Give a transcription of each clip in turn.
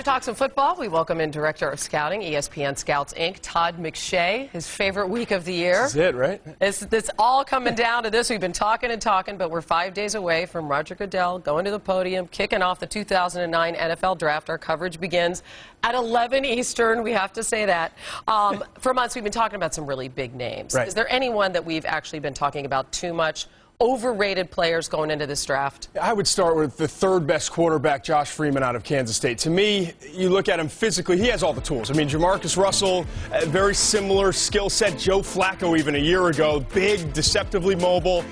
to talk some football. We welcome in Director of Scouting, ESPN Scouts, Inc., Todd McShay. His favorite week of the year. This is it, right? It's all coming down to this. We've been talking and talking, but we're 5 days away from Roger Goodell going to the podium, kicking off the 2009 NFL Draft. Our coverage begins at 11 Eastern. We have to say that. For months, we've been talking about some really big names. Right. Is there anyone that we've actually been talking about too much? Overrated players going into this draft? I would start with the third best quarterback, Josh Freeman, out of Kansas State. To me, you look at him physically, he has all the tools. I mean, Jamarcus Russell, very similar skill set. Joe Flacco even a year ago, big, deceptively mobile,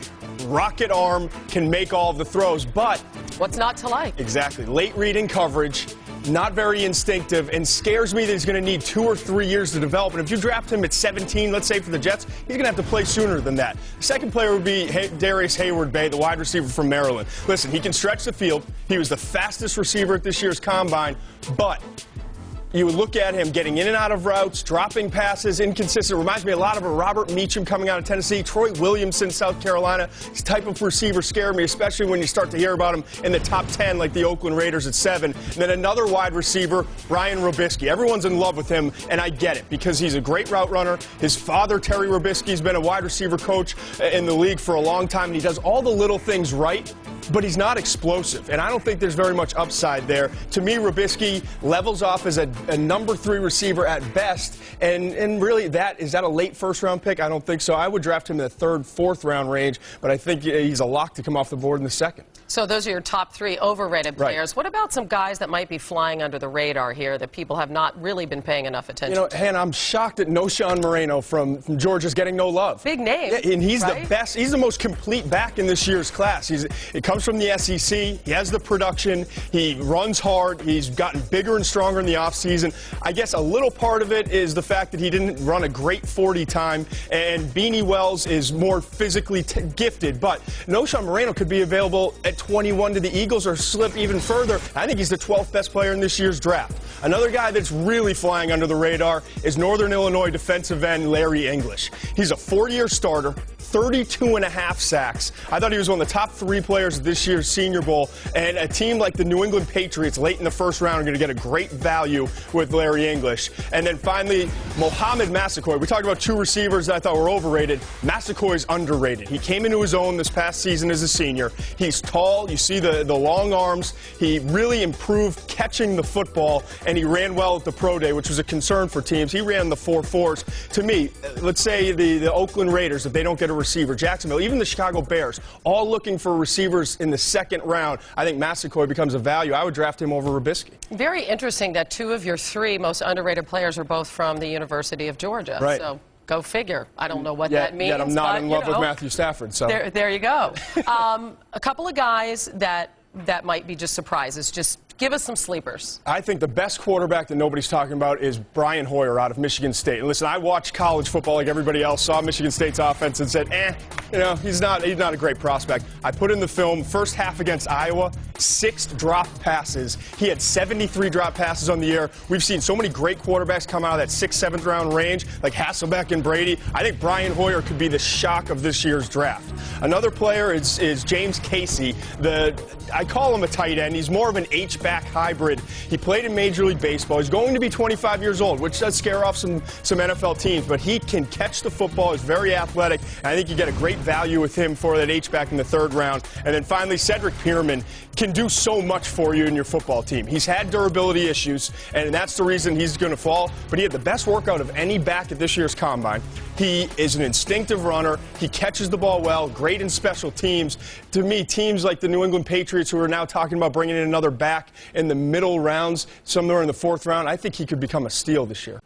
rocket arm, can make all of the throws. But what's not to like? Exactly. Late reading coverage. Not very instinctive, and scares me that he's going to need 2 or 3 years to develop. And if you draft him at 17, let's say for the Jets, he's going to have to play sooner than that. The second player would be Darius Hayward-Bay, the wide receiver from Maryland. Listen, he can stretch the field. He was the fastest receiver at this year's Combine, but you would look at him getting in and out of routes, dropping passes, inconsistent. Reminds me a lot of a Robert Meacham coming out of Tennessee, Troy Williamson, South Carolina. This type of receiver scared me, especially when you start to hear about him in the top 10, like the Oakland Raiders at 7. And then another wide receiver, Brian Robisky. Everyone's in love with him, and I get it, because he's a great route runner. His father, Terry Robisky, has been a wide receiver coach in the league for a long time, and he does all the little things right. But he's not explosive, and I don't think there's very much upside there. To me, Robisky levels off as a number 3 receiver at best, and really, is that a late first-round pick? I don't think so. I would draft him in the 3rd, 4th-round range, but I think he's a lock to come off the board in the 2nd. So those are your top 3 overrated players. Right. What about some guys that might be flying under the radar here that people have not really been paying enough attention to? Hannah, I'm shocked that Knowshon Moreno from Georgia's getting no love. Big name. Yeah, and he's right? the best. He's the most complete back in this year's class. It comes from the SEC. He has the production. He runs hard. He's gotten bigger and stronger in the offseason. I guess a little part of it is the fact that he didn't run a great 40 time, and Beanie Wells is more physically gifted. But Knowshon Moreno could be available at 21 to the Eagles or slip even further. I think he's the 12th best player in this year's draft. Another guy that's really flying under the radar is Northern Illinois defensive end Larry English. He's a 4-year starter. 32.5 sacks. I thought he was one of the top 3 players of this year's Senior Bowl, and a team like the New England Patriots late in the 1st round are going to get a great value with Larry English. And then finally, Mohamed Massaquoi. We talked about 2 receivers that I thought were overrated. Massaquoi's underrated. He came into his own this past season as a senior. He's tall. You see the long arms. He really improved catching the football, and he ran well at the Pro Day, which was a concern for teams. He ran the 4.4s. To me, let's say the Oakland Raiders, if they don't get a receiver, Jacksonville, even the Chicago Bears, all looking for receivers in the 2nd round. I think Massaquoi becomes a value. I would draft him over Robisky. Very interesting that 2 of your 3 most underrated players are both from the University of Georgia. Right. So go figure. I don't know what that means. Yet I'm not in love with Matthew Stafford. So there you go. A couple of guys that might be just surprises. Just give us some sleepers. I think the best quarterback that nobody's talking about is Brian Hoyer out of Michigan State. And listen, I watched college football like everybody else, saw Michigan State's offense and said, he's not a great prospect. I put in the film, first half against Iowa, 6 dropped passes. He had 73 dropped passes on the year. We've seen so many great quarterbacks come out of that 6th, 7th round range, like Hasselbeck and Brady. I think Brian Hoyer could be the shock of this year's draft. Another player is James Casey. I call him a tight end. He's more of an H-back hybrid. He played in Major League Baseball. He's going to be 25 years old, which does scare off some NFL teams, but he can catch the football. He's very athletic, and I think you get a great value with him for that H-back in the 3rd round. And then finally, Cedric Pierman can do so much for you in your football team. He's had durability issues, and that's the reason he's going to fall, but he had the best workout of any back at this year's Combine. He is an instinctive runner. He catches the ball well, great in special teams. To me, teams like the New England Patriots, who are now talking about bringing in another back in the middle rounds, somewhere in the 4th round, I think he could become a steal this year.